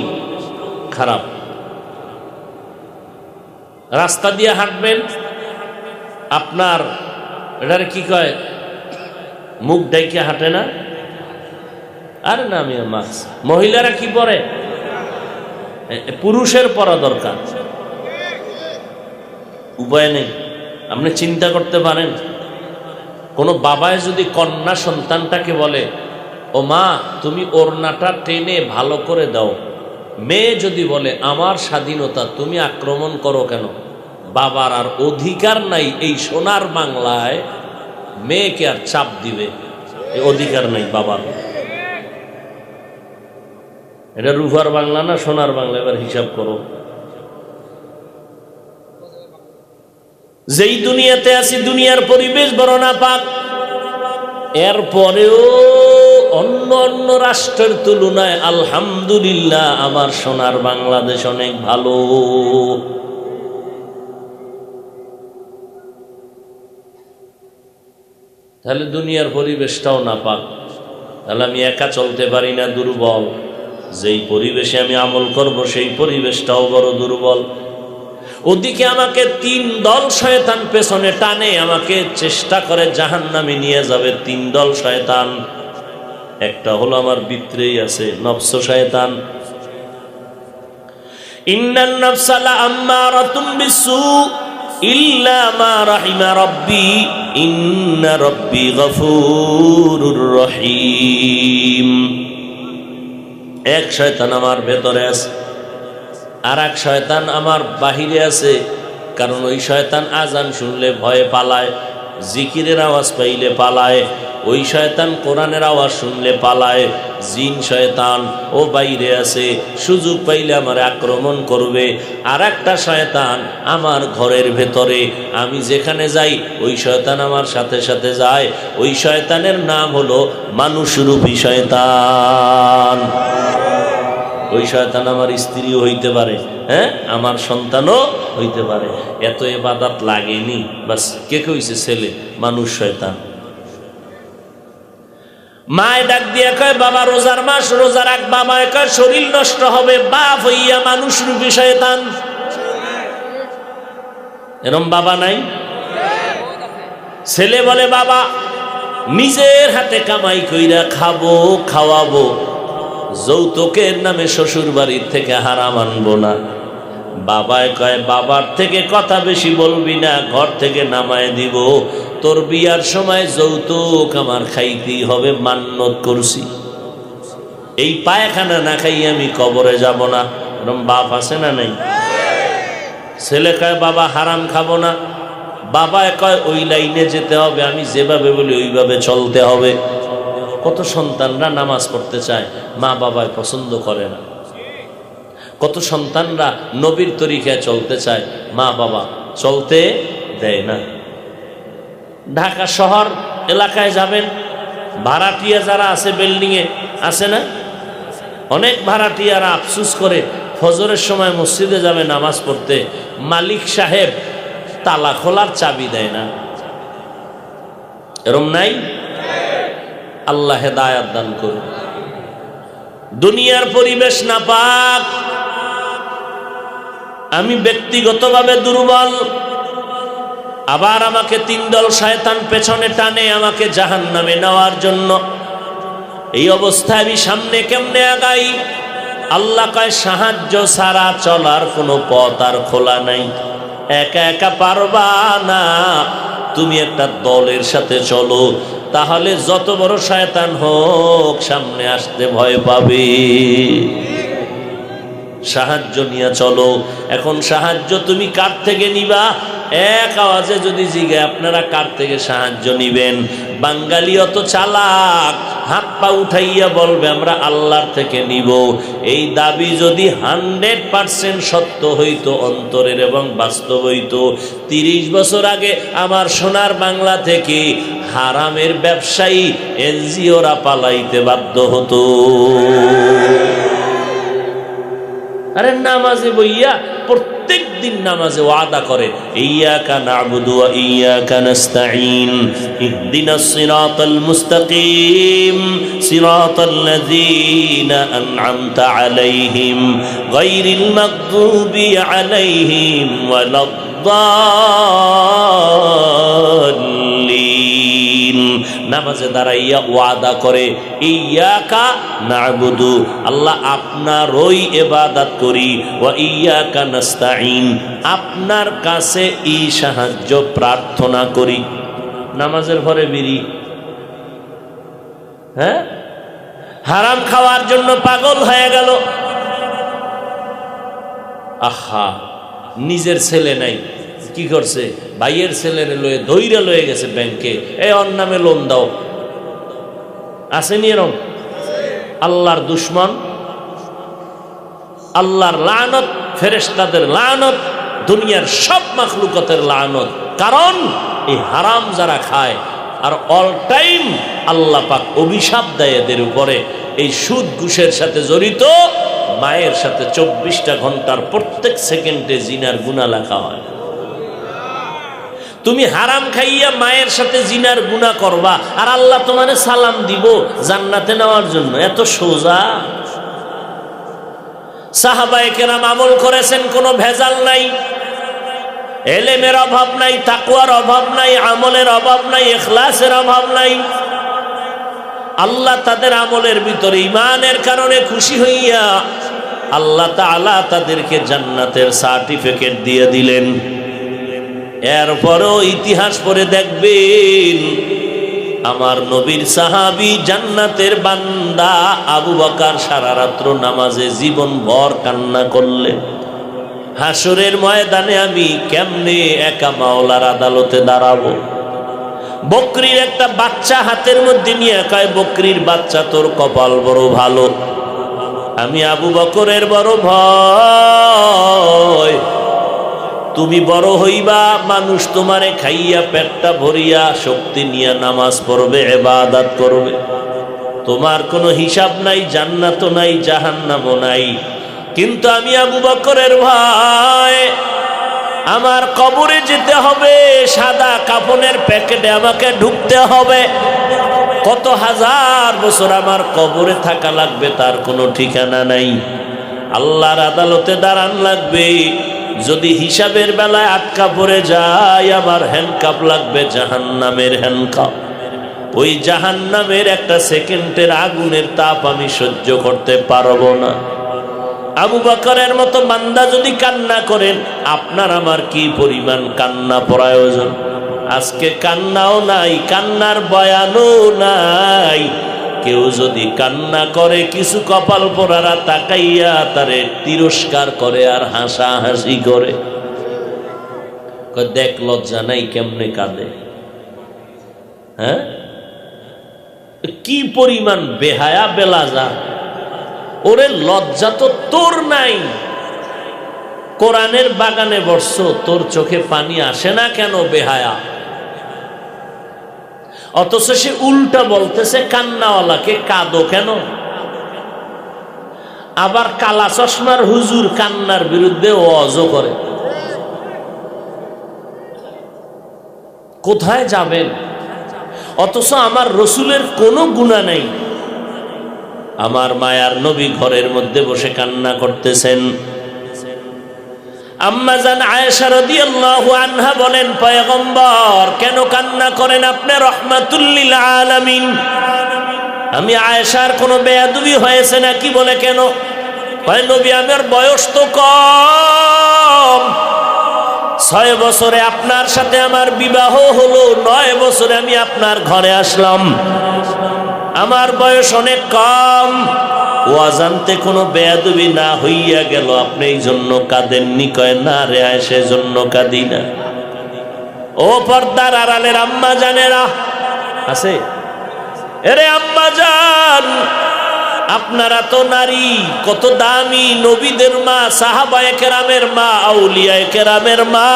খারাপ। রাস্তা দিয়ে হাঁটবেন, আপনার এটার কি কয়, মুখ ডাইকে হাঁটে না? আরে না মিয়া মাস্ক মহিলারা কি পরে? পুরুষের পরা দরকার, উপায় নেই। আপনি চিন্তা করতে পারেন, কোন বাবায় যদি কন্যা সন্তানটাকে বলে, ও মা তুমি ওড়নাটা টেনে ভালো করে দাও, মেয়ে যদি বলে আমার স্বাধীনতা তুমি আক্রমণ করো কেন, বাবার আর অধিকার নাই এই সোনার বাংলায় মেয়েকে আর চাপ দিবে, এই অধিকার নাই বাবার। এটা রুফার বাংলা না সোনার বাংলা? এবার হিসাব করো। যেই দুনিয়াতে আছি দুনিয়ার পরিবেশ বড় নাপাক, এরপরেও অন্য অন্য রাষ্ট্রের তুলনায় আলহামদুলিল্লাহ আমার সোনার বাংলাদেশ অনেক ভালো। তাহলে দুনিয়ার পরিবেশটাও নাপাক, তাহলে আমি একা চলতে পারি না, দুর্বল। যেই পরিবেশে আমি আমল করব সেই পরিবেশটাও বড় দুর্বল। ওদিকে আমাকে 3 দল শয়তান পেছনে টানে, আমাকে চেষ্টা করে জাহান্নামে নিয়ে যাবে 3 দল শয়তান। একটা হলো আমার ভিতরেই আছে নফস শয়তান, ইন্নান নাফসা লাআম্মারাতুম বিসু ইল্লা মা রাহিমা রাব্বি ইন্না রাব্বি গফুরুর রহিম। এক শয়তান আমার ভেতরে আছে, আর এক শয়তান আমার বাহিরে আছে। কারণ ওই শয়তান আজান শুনলে ভয়ে পালায়, জিকিরের আওয়াজ পাইলে পালায়। ওই শয়তান কোরআনের আওয়াজ শুনলে পালায়। জিন শয়তান ও বাইরে আছে, সুযোগ পাইলে আমার আক্রমণ করবে। আর একটা শয়তান আমার ঘরের ভেতরে, আমি যেখানে যাই ওই শয়তান আমার সাথে সাথে যায়। ওই শয়তানের নাম হলো মানুষরূপী শয়তান। ওই শয়তান আমার স্ত্রীও হইতে পারে, হ্যাঁ, আমার সন্তানও হইতে পারে। এত ইবাদত লাগেনি, বাস কে কইছে ছেলে মানুষ শয়তান। মায় ডাক দিয়ে কয় বাবা রোজার মাস, রোজা রাখ। বাবায় কয় শরীর নষ্ট হবে। বাপ হইয়া মানুষ রূপী শয়তান। এরম বাবা নাই? ছেলে বলে বাবা নিজের হাতে কামাই কইরা খাবো খাওয়াবো, যৌতুকের নামে শ্বশুর বাড়ির থেকে হারাম আনবো না। বাবায় কয় বাবার থেকে কথা বেশি বলবি না, ঘর থেকে নামায় দিব। তোর বিয়ার সময় যৌতুক আমার খাইতেই হবে, মান্যত করছি। এই পায়খানা না খাই আমি কবরে যাব না। এরকম বাপ আছে না নাই? ছেলে কয় বাবা হারাম খাবো না। বাবায় কয় ওই লাইনে যেতে হবে, আমি যেভাবে বলি ওইভাবে চলতে হবে। কত সন্তানরা নামাজ পড়তে চায়, মা বাবায় পছন্দ করে না। কত সন্তানরা নবীর তরিকায় চলতে চায়, মা বাবা চলতে দেয় না। ঢাকা শহর এলাকায় যাবেন, ভাড়াটিয়া যারা আছে বিল্ডিংয়ে আছে না, অনেক ভাড়াটিয়ারা আফসুস করে ফজরের সময় মসজিদে যাবে নামাজ পড়তে, মালিক সাহেব তালা খোলার চাবি দেয় না। এরম নাই? আল্লাহ হেদায়াত দান করুন। দুনিয়ার পরিবেশ নাপাক, আমি ব্যক্তিগতভাবে দুর্বল, আবার আমাকে 3 দল শয়তান পেছনে টানে আমাকে জাহান্নামে নেওয়ার জন্য। এই অবস্থায় আমি সামনে কেমনে আগাই? আল্লাহ কয় সাহায্য ছাড়া চলার কোনো পথ আর খোলা নাই। একা একা পারবা না, তুমি একটা দলের সাথে চলো, তাহলে যত বড় শয়তান হোক সামনে আসতে ভয় পাবে। সাহায্য নিয়ে চলো। এখন সাহায্য তুমি কার থেকে নিবা? এক আওয়াজে যদি জিজ্ঞে আপনারা কার থেকে সাহায্য নিবেন, বাঙালি অত চালাক, হাত পা উঠাইয়া বলবে আমরা আল্লাহর থেকে নিব। এই দাবি যদি 100% সত্য হইতো, অন্তরের এবং বাস্তব হইতো, 30 বছর আগে আমার সোনার বাংলা থেকে হারামের ব্যবসায়ী এনজিওরা পালাইতে বাধ্য হতো। আরে নামাজে বইয়া প্রত্যেক দিন নামাজে ওয়াদা করে, ইয়্যাকা না'বুদু ওয়া ইয়্যাকা নাস্তাঈন, ইহদিনাস সিরাতাল মুস্তাকিম, সিরাতাল্লাযীনা আন'আমতা আলাইহিম, গায়রিল মাগদুবি আলাইহিম ওয়ালাদ-দাল্লিন। নামাজে দাঁড়াইয়া ওয়াদা করে, ইয়াকা না'বুদু, আল্লাহ আপনারই ইবাদত করি, ওয়া ইয়াকা নাস্তাঈন, আপনার কাছে এই সাহায্য প্রার্থনা করি। নামাজের পরে বিড়ি, হ্যাঁ, হারাম খাওয়ার জন্য পাগল হয়ে গেল। আহা, নিজের ছেলে নাই, কি করছে, ভাইয়ের ছেলের লয়ে দইরা লয়ে গেছে ব্যাংকে, এই ওর নামে লোন দাও। আসেনি এরকম? আল্লাহর দুশ্মন, আল্লাহর লানত, ফেরেশতাদের লানত, দুনিয়ার সব মাখলুকাতের লানত। কারণ এই হারাম যারা খায় আর অল টাইম আল্লাহ পাক অভিশাপ দেয় এদের উপরে, এই সুদ ঘুষের সাথে জড়িত, মায়ের সাথে 24টা ঘন্টার প্রত্যেক সেকেন্ডে জিনার গুনাহ লেখা হয়। তুমি হারাম খাইয়া মায়ের সাথে জিনার গুনাহ করবা, আর আল্লাহ তোমারে সালাম দিব জান্নাতে নেওয়ার জন্য। এত সোজা? সাহাবায়ে কেরাম আমল করেছেন, কোনো ভেজাল নাই, এলেমের অভাব নাই, তাকওয়ার অভাব নাই, আমলের অভাব নাই, ইখলাসের অভাব নাই। আল্লাহ তাদের আমলের ভিতরে ঈমানের কারণে খুশি হইয়া আল্লাহ তাআলা তাদেরকে জান্নাতের সার্টিফিকেট দিয়ে দিলেন। এরপরও ইতিহাস পড়ে দেখবেন, আমার নবীর সাহাবী জান্নাতের বান্দা আবু বকর সারা রাত্র নামাজে জীবনভর কান্না করলেন, হাসরের ময়দানে আমি কেমনে একা মাওলার আদালতে দাঁড়াবো। বকরির একটা বাচ্চা হাতের মধ্যে নিয়ে কয়, বকরির বাচ্চা তোর কপাল বড় ভালো, আমি আবু বকরের বড় ভয়। তুমি বড় হইবা, মানুষ তোমারে খাইয়া পেটটা ভরিয়া শক্তি নিয়ে নামাজ পড়বে, ইবাদত করবে, তোমার কোনো হিসাব নাই, জান্নাতও নাই, জাহান্নামও নাই। কিন্তু আমি আবু বকরের ভয়, আমার কবরে যেতে হবে, সাদা কাফনের প্যাকেটে আমাকে ঢুকতে হবে, কত হাজার বছর আমার কবরে থাকা লাগবে তার কোনো ঠিকানা নাই। আল্লাহর আদালতে দাঁড়ান লাগবে, যদি হিসাবের বেলায় আটকা পড়ে যায় আমার হ্যান্ডকাপ লাগবে, জাহান্নামের হ্যান্ডকাপ। ওই জাহান্নামের একটা সেকেন্ডের আগুনের তাপ আমি সহ্য করতে পারবো না। আবু বকরের মতো বান্দা যদি কান্না করেন, আপনার আমার কি পরিমাণ কান্না প্রয়োজন। আজকে কান্নাও নাই, কান্নার বয়ানও নাই। কেউ যদি কান্না করে, কিছু কপাল পোড়ারা তাকাইয়া তারে তিরস্কার করে আর হাসাহাসি করে, দেখ লজ্জা নাই কেমনে কাঁদে। হ্যাঁ, কি পরিমাণ বেহায়া বেলাজা। ওরে লজ্জা তো তোর নাই, কোরআনের বাগানে বসছো, তোর চোখে পানি আসে না কেন বেহায়া? অথচ সে উল্টা বলতেছে কান্নাওয়ালাকে, কাঁদো কেন? আবার কালা চশমার হুজুর কান্নার বিরুদ্ধে ওয়াজও করে। কোথায় যাবেন? অথচ আমার রসুলের কোনো গুনাহ নাই। আমার মায়ার নবী ঘরের মধ্যে বসে কান্না করতেছেন। আম্মা জান আয়েশা রাদিয়াল্লাহু আনহা বলেন, পয়গম্বর কেন কান্না করেন আপনি? রাহমাতুল লিল আলামিন। আমি আয়েশার কোনো বেয়াদবি হয়েছে নাকি? বলে কেন? কয় নবী আমার বয়স তো কম, 6 বছরে আপনার সাথে আমার বিবাহ হলো, 9 বছরে আমি আপনার ঘরে আসলাম, আমার বয়স অনেক কম। ওয়াজানতে কোনো বেয়াদবি না হইয়া গেল, আপনি এই জন্য কাঁদেননি? কয় না রে আয়েশা, জন্য কাঁদি না। ও পর্দার আড়ালের আম্মা জানেরা আছে, এরে আম্মা জান, আপনারা তো নারী, কত দামি, নবীদের মা, সাহাবায়ে কেরামের মা, আউলিয়ায়ে কেরামের মা।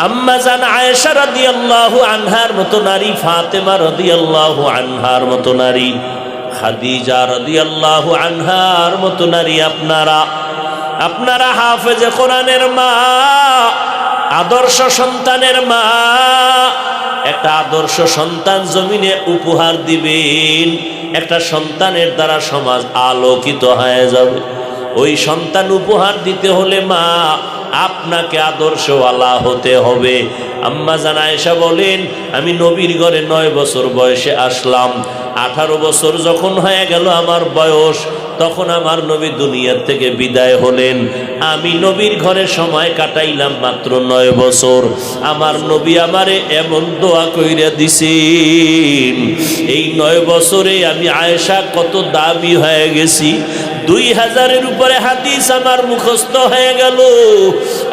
আম্মা জান আয়েশা রাদিয়াল্লাহু আনহার মতো নারী, ফাতেমা রাদিয়াল্লাহু আনহার মতো নারী, খাদিজা রাদিয়াল্লাহু আনহার মতো নারী। আপনারা হাফেজে কোরআনের মা, আদর্শ সন্তানের মা। একটা আদর্শ সন্তান জমিনে উপহার দিবেন, একটা সন্তানের দ্বারা সমাজ আলোকিত হয়ে যাবে। ওই সন্তান উপহার দিতে হলে মা আপনাকে আদর্শওয়ালা হতে হবে। আম্মা জান আয়েশা বলেন, আমি নবীর ঘরে 9 বছর বয়সে আসলাম। 18 বছর যখন হয়ে গেল আমার বয়স, তখন আমার নবী দুনিয়ার থেকে বিদায় হলেন। আমি নবীর ঘরে সময় কাটাইলাম মাত্র 9 বছর। আমার নবী আমারে এমন দোয়া কইরা দিছেন, এই 9 বছরে আমি আয়েশা কত দামি হয়ে গেছি। 2000-এর উপরে হাদিস আমার মুখস্থ হয়ে গেল।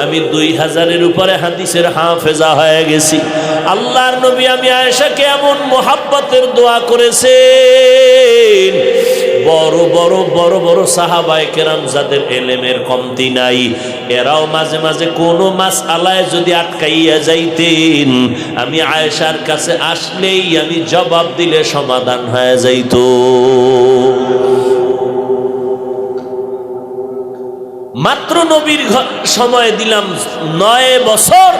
আমি 2000-এর উপরে হাদিসের হাফেজা হয়ে গেছি। আল্লাহর নবী আমি আয়েশাকে এমন মোহাব্বতের দোয়া করেছেন, বড় বড় বড় বড় সাহাবায়ে কেরাম যাদের এলেমের কমতি নাই, এরাও মাঝে মাঝে কোনো মাসআলায় যদি আটকাইয়া যাইতেন, আমি আয়েশার কাছে আসলেই আমি জবাব দিলে সমাধান হয়ে যাইত। মাত্র নবীর সময় দিলাম 9 বছর।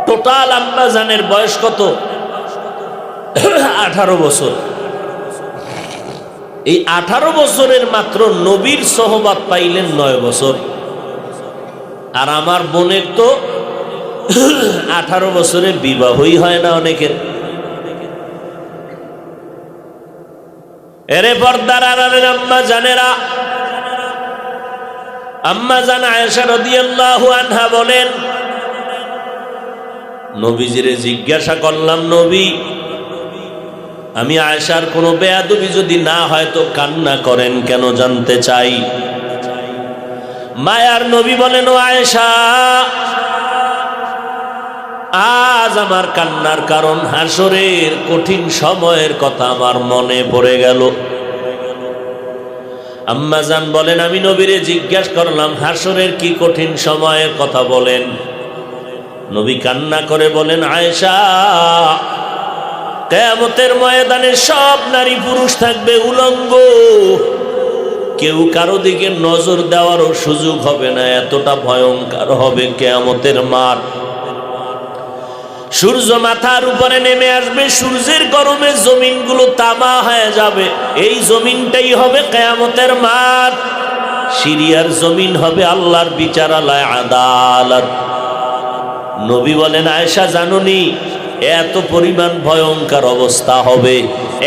টোটাল আম্মা জানের বয়স কত? 18 বছর। এই 18 বছরের মাত্র নবীর সোহবত পাইলেন 9 বছর। আর আমার বোনের তো 18 বছরে বিবাহই হয় না অনেকের। এরে পর্দার আড়ালের আম্মা জানেরা, আম্মা জান আয়েশা রাদিয়াল্লাহু আনহা বলেন, নবীজিরে জিজ্ঞাসা করলাম, নবী আমি আয়েশার কোনো বেয়াদবি যদি না হয় তো কান্না করেন কেন, জানতে চাই। মায়ার নবী বলেন, ও আয়েশা, আজ আমার কান্নার কারণ হাসরের কঠিন সময়ের কথা আমার মনে পড়ে গেল। আম্মা জান বলেন, আমি নবীরে জিজ্ঞাসা করলাম হাসরের কি কঠিন সময়ের কথা বলেন। নবী কান্না করে বলেন, আয়েশা, কিয়ামতের ময়দানে সব নারী পুরুষ থাকবে উলঙ্গ, কেউ কারো দিকে নজর দেওয়ারও সুযোগ হবে না, এতটা ভয়ঙ্কর হবে কিয়ামতের মাঠ। সূর্য মাথার উপরে নেমে আসবে, সূর্যের গরমে জমিনগুলো তামা হয়ে যাবে। এই জমিনটাই হবে কিয়ামতের মাঠ। সিরিয়ার জমিন হবে আল্লাহর বিচারালয়, আদালত। নবী বলেন, আয়েশা জানুনি এত পরিমাণ ভয়ঙ্কর অবস্থা হবে।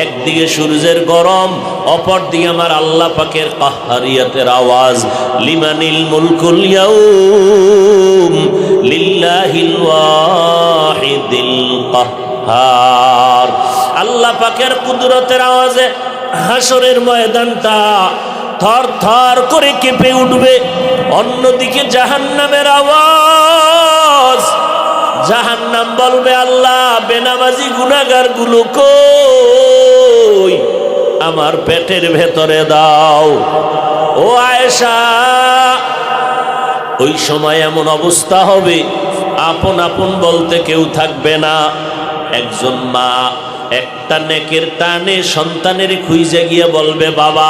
একদিকে সূর্যের গরম, অপর দিকে আমার আল্লাহ পাকের কাহ্হারিয়াতের আওয়াজ, লিমানিল মুলকুল ইয়াউম লিল্লাহিল ওয়াহিদিল কাহ্হার। আল্লাহ পাকের কুদরতের আওয়াজে হাসরের ময়দানটা থর থর করে কেঁপে উঠবে। অন্যদিকে জাহান্নামের আওয়াজ, জাহান্নাম বলবে, আল্লাহ বেনামাজি গুনাহগার গুলো কই, আমার পেটের ভেতরে দাও। ও আয়েশা, ওই সময় এমন অবস্থা হবে, আপন আপন বলতে কেউ থাকবে না। একজন মা একটা নেকের টানে সন্তানের খুঁজে গিয়ে বলবে, বাবা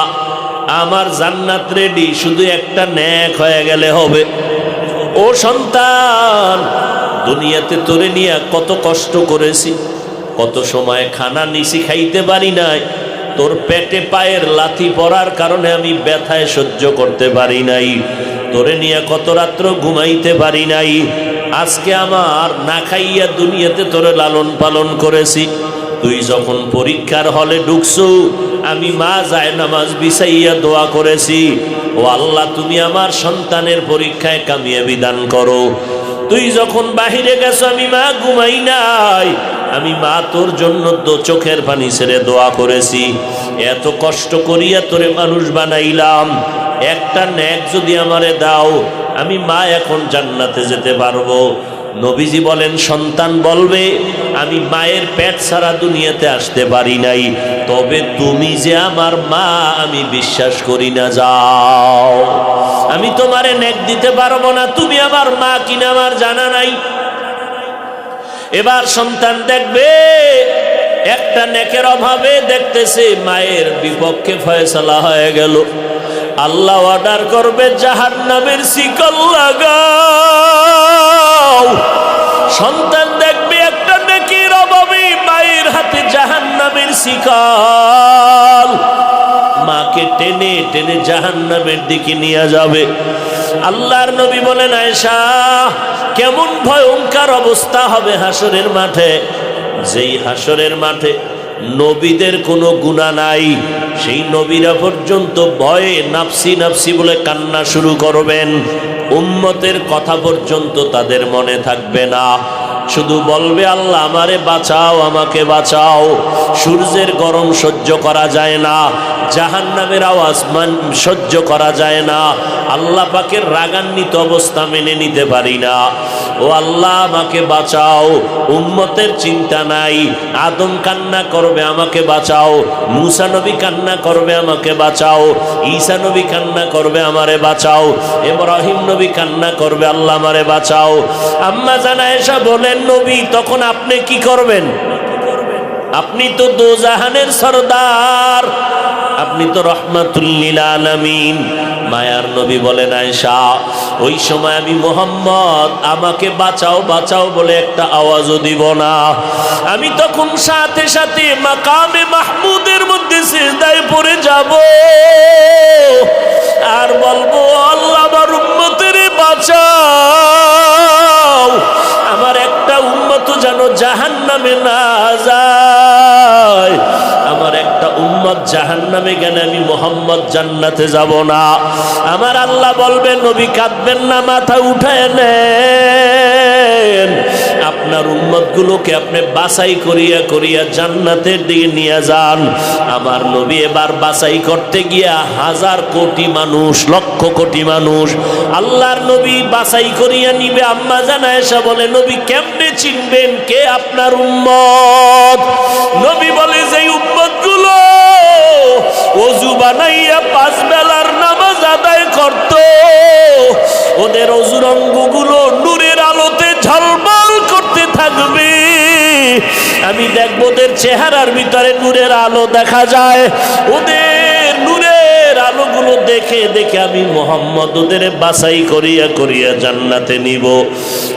আমার জান্নাত রেডি, শুধু একটা নেক হয়ে গেলে হবে। ও সন্তান, দুনিয়াতে তোরে নিয়ে কত কষ্ট করেছি, কত সময় খানা নিশি খাইতে পারি নাই, তোর পেটে পায়ের লাথি পড়ার কারণে আমি ব্যথায় সহ্য করতে পারি নাই, তোরে নিয়ে কত রাত্র ঘুমাইতে পারি নাই। আজকে আমার না খাইয়া দুনিয়াতে তোরে লালন পালন করেছি। তুই যখন পরীক্ষার হলে ঢুকছো, আমি মা যায় নামাজ বিছাইয়া দোয়া করেছি, ও আল্লাহ তুমি আমার সন্তানের পরীক্ষায় কামিয়াবি দান করো। তুই যখন বাহিরে গেছো, আমি মা ঘুমাই নাই, আমি মা তোর জন্য চোখের পানি ছেড়ে দোয়া করেছি। এত কষ্ট করিয়া তোরে মানুষ বানাইলাম, একটা নেক যদি আমারে দাও, আমি মা এখন জান্নাতে যেতে পারবো। নবীজি বলেন, সন্তান বলবে, আমি মায়ের পেট ছাড়া দুনিয়াতে আসতে পারি নাই, তবে তুমি যে আমার মা আমি বিশ্বাস করি না, যাও, আমি তোমারে নেক দিতে পারবো না, তুমি আমার মা কিনা আমার জানা নাই। এবার সন্তান দেখবে একটা নেকের অভাবে দেখতেছে মায়ের বিপক্ষে ফয়সালা হয়ে গেল। আল্লাহ অর্ডার করবে, জাহান্নামের শিকল লাগাও। সন্তান দেখবে একটা নেকির অভাবে মায়ের হাতে জাহান্নামের শিকল। মা আমাকে টেনে টেনে জাহান্নামের দিকে নিয়ে যাবে। আল্লাহর নবী বলেন, আয়েশা, কেমন ভয়ঙ্কর অবস্থা হবে হাসরের মাঠে। যেই হাসরের মাঠে নবীদের কোনো গুনাহ নাই, সেই নবীরা পর্যন্ত ভয়ে নাফসি নাফসি বলে কান্না শুরু করবেন। উম্মতের কথা পর্যন্ত তাদের মনে থাকবে না, শুধু বলবে আল্লাহ আমারে বাঁচাও, আমাকে বাঁচাও। সূর্যের গরম সহ্য করা যায় না, জাহান্নামের আওয়াজ সহ্য করা যায় না, আল্লাহ পাকের রাগান্বিত অবস্থা মেনে নিতে পারি না। ও আল্লাহ আমাকে বাঁচাও। উম্মতের চিন্তা নাই, আদম কান্না করবে আমাকে বাঁচাও, মুসা নবী কান্না করবে আমাকে বাঁচাও, ঈসা নবী কান্না করবে আমারে বাঁচাও, ইব্রাহিম নবী কান্না করবে আল্লাহ আমারে বাঁচাও। আম্মা জান আয়েশা বলেন, নবী তখন আপনি কি করবেন? আপনি তো দোজাহানের সরদার, আপনি তো রহমাতুল লিল আলামিন, মায়ার নবী বলেন, আয়েশা ওই সময় আমি মুহাম্মদ আমাকে বাঁচাও বাঁচাও বলে একটা আওয়াজও দিব না। আমি তখন সাথে সাথে মাকামে মাহমুদের মধ্যে সিজদায় পড়ে যাব আর বলবো, আল্লাহ আমার উম্মতের বাঁচাও, আমার একটা উম্মত যেন জাহান্নামে না যায়। আমার একটা উম্মত জাহান্নামে গেলে আমি মুহাম্মদ জান্নাতে যাব না। আমার আল্লাহ বলবে, নবী কাঁদবেন না, মাথা উঠায় নেন, আপনার উম্মতগুলোকে আপনি বাছাই করিয়া করিয়া জান্নাতের দিকে নিয়ে যান। আমার নবী এবার বাছাই করতে গিয়া হাজার কোটি মানুষ, লক্ষ কোটি মানুষ আল্লাহর নবী বাছাই করিয়া নিবে। আম্মা জান আয়েশা বলে, নবী কেমনে চিনবেন কে আপনার উম্মত? নবী বলে, যে উম্মতগুলো ওযু বানাইয়া 5 বেলার নামাজ আদায় করত, ওদের ওযুর অঙ্গগুলো নূরের আলোতে ঝলমল করতে থাকবে। আমি দেখব ওদের চেহারার ভিতরে নূরের আলো দেখা যায়। ওদের নূরের আলোগুলো দেখে দেখে আমি মুহাম্মদ ওদের বাছাই করিয়া করিয়া জান্নাতে নিব।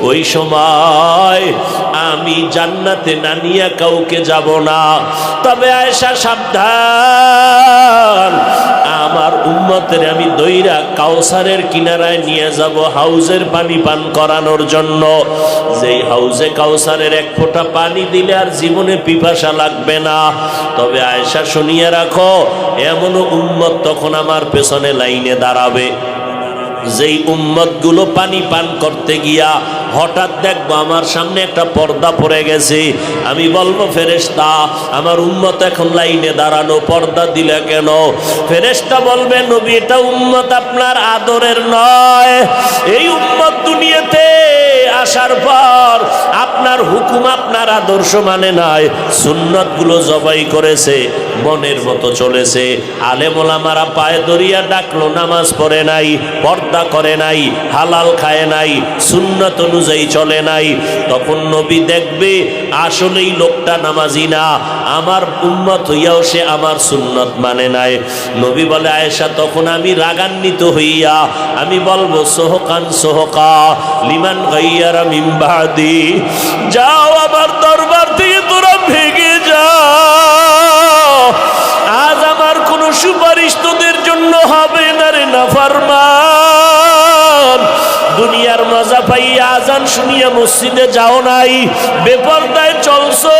ওই সময় আমি জান্নাতে না নিয়ে কাউকে যাব না। তবে আয়েশা সাবধান, আমার উম্মতের আমি দইরা কাউসারের কিনারায় নিয়ে যাব হাউজের পানি পান করানোর জন্য। যেই হাউজে কাউসারের 1 ফোঁটা পানি দিলে আর জীবনে পিপাসা লাগবে না। তবে আয়েশা শুনিয়ে রাখো, এমন উম্মত তখন আমার পেছনে লাইনে দাঁড়াবে, যেই উম্মতগুলো পানি পান করতে গিয়া হঠাৎ দেখবো আমার সামনে একটা পর্দা পড়ে গেছে। আমি বলবো, ফেরেশতা আমার উম্মত এখন লাইনে দাঁড়ানো, পর্দা দিলে কেন? ফেরেশতা বলবে, নবী এটা উম্মত আপনার আদরের নয়। এই উম্মত দুনিয়াতে আসার পর আপনার হুকুম, আপনার আদর্শ মানে নাই, সুন্নাত গুলো জবাই করেছে, মনের মতো চলেছে। আলেম ওলামারা পায়ে দরিয়া ডাকলো, নামাজ পড়ে নাই, পর্দা করে নাই, হালাল খায় নাই, সুন্নাত অনুযায়ী চলে নাই। তখন নবী দেখবে আসলেই লোকটা নামাজি না, আমার উম্মত হইয়াও সে আমার সুন্নত মানে নাই। নবী বলে, আয়েশা তখন আমি রাগান্বিত হইয়া আমি বলবো, সোহকান সোহকা লিমান গাইয়ারা মিন বাদি, যাও আমার দরবার থেকে তোরা ভেগে যাও, আজ আমার কোনো সুপারিশ তোদের জন্য হবে না রে নাফরমান। দুনিয়ার মজা পাইয়া আজান শুনিয়া মসজিদে যাও নাই, বেপরদায় চলছো।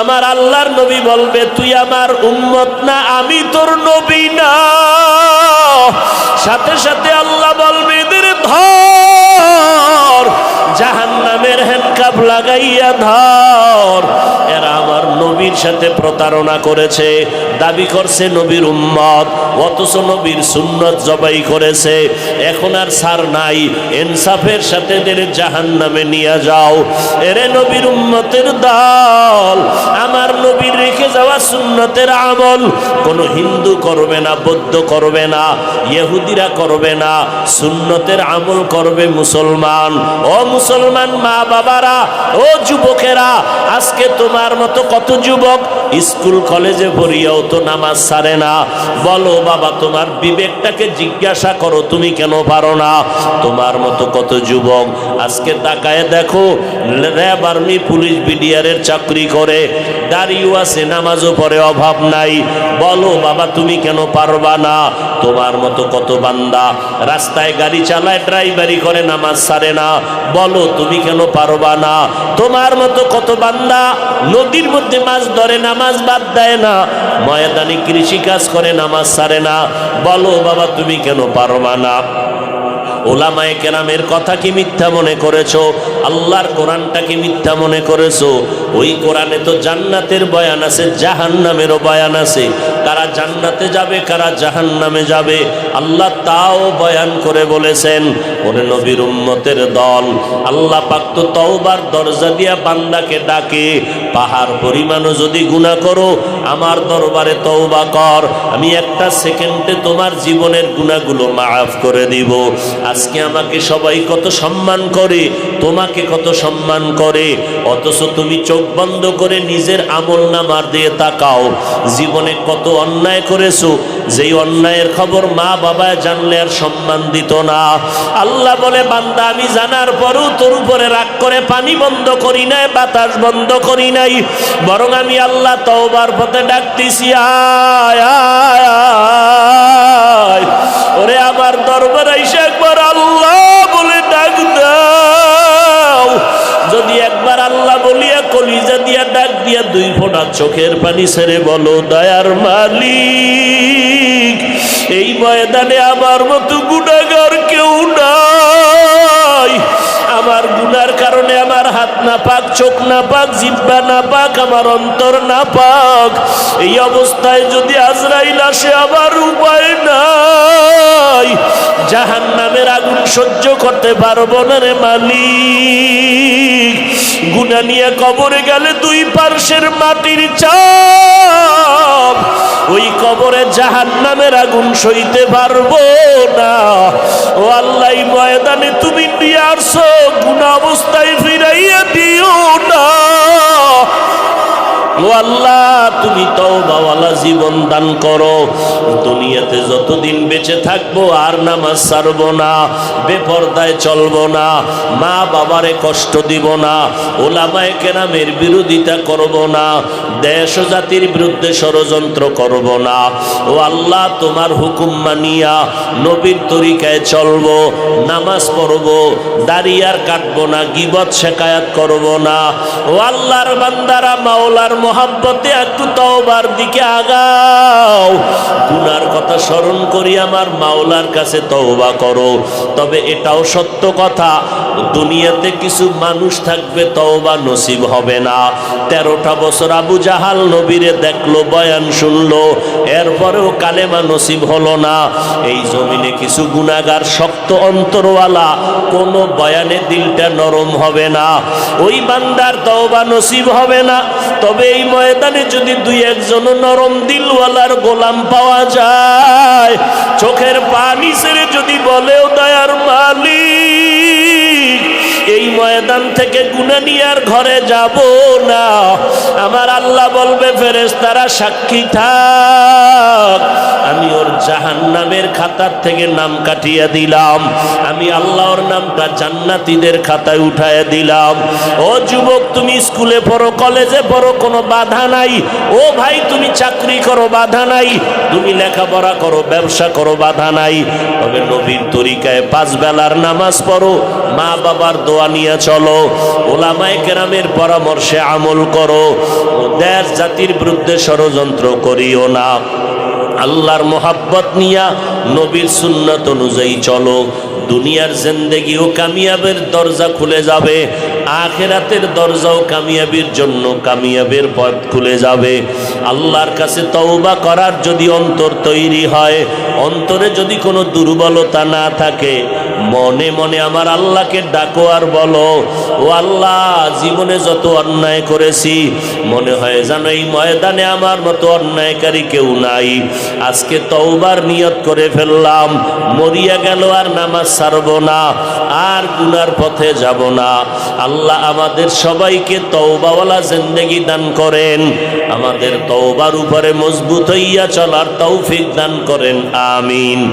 আমার আল্লাহর নবী বলবে, তুই আমার উম্মত না, আমি তোর নবী না। সাথে সাথে আল্লাহ বলবে, এদের ধর, জাহান্নামের হ্যান্ডকাপ লাগাইয়া ধর। এরা আমার নবীর সাথে প্রতারণা করেছে, দাবি করছে নবীর উম্মত, অথচ নবীর সুন্নত জবাই করেছে। এখন আর ছাড় নাই, ইনসাফের সাথে এদের জাহান্নামে নিয়ে যাও। এরে নবীর উম্মতের দল, আমার নবীর রেখে যাওয়া সুন্নতের আমল কোনো হিন্দু করবে না, বৌদ্ধ করবে না, ইহুদিরা করবে না, সুন্নতের আমল করবে মুসলমান। ও মুসলমান মা বাবারা, ও যুবকেরা, আজকে তোমার মতো কত যুবক স্কুল কলেজে পড়িয়াও তো নামাজ ছাড়ে না। বলো বাবা, তোমার বিবেকটাকে জিজ্ঞাসা করো, তুমি কেন পারো না? তোমার মতো কত যুবক আজকে তাকায় দেখো, র্যাব, আর্মি, পুলিশ, বিডিআরের চাকরি করে, দাড়িও আছে, নামাজও পড়ে, অভাব নাই। বলো বাবা, তুমি কেন পারবা না? তোমার মতো কত বান্দা রাস্তায় গাড়ি চালায়, ড্রাইভারি করে, নামাজ ছাড়ে না। বলো তুমি কেন পারবা না? তোমার মতো কত বান্দা নদীর মধ্যে মাছ ধরে, নামাজ বাদ দেয় না, ময়দানে কৃষি কাজ করে, নামাজ ছাড়ে না। বলো বাবা, তুমি কেন পারবা না? ওলামায়ে কেরামের কথা কি মিথ্যা মনে করেছো? আল্লাহর কোরআনটাকে মিথ্যা মনে করেছো? ওই কোরআনে তো জান্নাতের বয়ান আছে, জাহান্নামেরও বয়ান আছে। কারা জান্নাতে যাবে, কারা জাহান্নামে যাবে, আল্লাহ তাও বয়ান করে বলেছেন। ওরে নবীর উম্মতের দল, আল্লাহ পাক তো তওবার দরজা দিয়া বান্দাকে ডাকে, পাহাড় পরিমাণও যদি গুনাহ করো আমার দরবারে তওবা কর, আমি একটা সেকেন্ডে তোমার জীবনের গুনাহগুলো মাফ করে দিব। আজকে আমাকে সবাই কত সম্মান করে, তোমাকে কত সম্মান করে, অথচ তুমি চোখ বন্ধ করে নিজের আমলনামার দিয়ে তাকাও, জীবনে কত অন্যায় করেছো, যেই অন্যায়ের খবর মা বাবা জানলে আর সম্মান দিত না। আল্লাহ বলে, বান্দা আমি জানার পরও তোর উপরে রাগ করে পানি বন্ধ করি নাই, বাতাস বন্ধ করি নাই, বরং আমি আল্লাহ তওবার পথে ডাকতেছি, আয় আয় আয়। ওরে আমার দরবার আইসা একবার আল্লাহ বলে ডাক দাও। যদি একবার আল্লাহ বলিয়া কলিজা দিয়া ডাক দিয়া দুই ফোঁটা চোখের পানি ছেড়ে বলো, দয়ার মালিক, এই ময়দানে আমার মতো গুনাহগার কেউ নাই। আমার গুনার কারণে আমার হাত না পাক, চোখ না পাক, জিহ্বা না পাক, আমার অন্তর না পাক। এই অবস্থায় যদি আজরাইল আসে আমার উপায় নাই, জাহান্নামের আগুন সহ্য করতে পারবো না রে মালিক। গুনাহ নিয়ে কবরে গেলে দুই পার্শ্বের মাটির চাপ, ওই কবরে জাহান্নামের আগুন সইতে পারবো না। ও আল্লাহ, ময়দানে তুমি নিয়ে আসো, গুনাহ অবস্থায় ফিরাইয়া দিও না। ও আল্লাহ, তুমি তওবাওয়ালা জীবন দান করো। দুনিয়াতে যতদিন বেঁচে থাকবো আর নামাজ ছাড়বো না, বেপরদায় চলবো না, মা বাবারে কষ্ট দিব না, ওলামায়ে কেরামের বিরোধিতা করব না, দেশ ও জাতির বিরুদ্ধে ষড়যন্ত্র করব না। ও আল্লাহ, তোমার হুকুম মানিয়া নবীর তরিকায় চলবো, নামাজ পড়বো, দাড়ি আর কাটবো না, গীবত শেকায়াত করব না। ও আল্লাহর বান্দারা, মাওলার মোহাব্বতে একটু তওবার দিকে আগাও। গুনার কথা স্মরণ করি আমার মাওলার কাছে তওবা করো। তবে এটাও সত্য কথা, দুনিয়াতে কিছু মানুষ থাকবে তওবা নসিব হবে না। 13টা বছর আবু জাহাল নবীরে দেখলো, বয়ান শুনলো, এরপরেও কালেমা নসিব হলো না। এই জমিনে কিছু গুনাহগার শক্ত অন্তরওয়ালা, কোনো বয়ানে দিলটা নরম হবে না, ওই বান্দার তওবা নসিব হবে না। তবে এই ময়দানে যদি দুই একজন নরম দিলওয়ালার গোলাম পাওয়া যায়, চোখের পানি ছেড়ে যদি বলেও, দয়ার মালিক, এই ময়দান থেকে গুনাহ নিয়ে আর ঘরে যাব না, আমার আল্লাহ বলবে, ফেরেশতারা সাক্ষী থাক, আমি ওর জাহান্নামের খাতার থেকে নাম কাটিয়ে দিলাম, আমি আল্লাহর নামটা জান্নাতীদের খাতায় উঠায় দিলাম। ও যুবক, তুমি স্কুলে পড়ো, কলেজে পড়ো, কোনো বাধা নাই। ও ভাই, তুমি চাকরি করো, বাধা নাই। তুমি লেখাপড়া করো, ব্যবসা করো, বাধা নাই। তবে নবীর তরিকায় 5 বেলার নামাজ পড়ো, মা বাবার দোয়া নিয়ে চলো, ওলামায়ে কেরামের পরামর্শে আমল করো, দেশ জাতির বিরুদ্ধে ষড়যন্ত্র করিও না। আল্লাহর মোহাব্বত নিয়া নবীর সুন্নাত অনুযায়ী চলো। দুনিয়ার জিন্দেগি ও কামিয়াবের দরজা খুলে যাবে, আখিরাতের দরজাও কামিয়াবির জন্য, কামিয়াবের পথ খুলে যাবে। আল্লাহর কাছে তওবা করার যদি অন্তর তৈরি হয়, অন্তরে যদি কোনো দুর্বলতা না থাকে, মনে মনে আমার আল্লাহকে ডাকো আর বলো, ও আল্লাহ, জীবনে যত অন্যায় করেছি মনে হয় যেন এই ময়দানে আমার মতো অন্যায়কারী কেউ নাই। আজকে তওবার নিয়ত করে ফেললাম, মরিয়া গেল আর নামাজ ছাড়ব না, আর গুনার পথে যাব না। আল্লাহ আমাদের সবাইকে তওবাওয়ালা জিন্দেগি দান করেন, আমাদের তওবার উপরে মজবুত হইয়া চলার তৌফিক দান করেন। আমিন।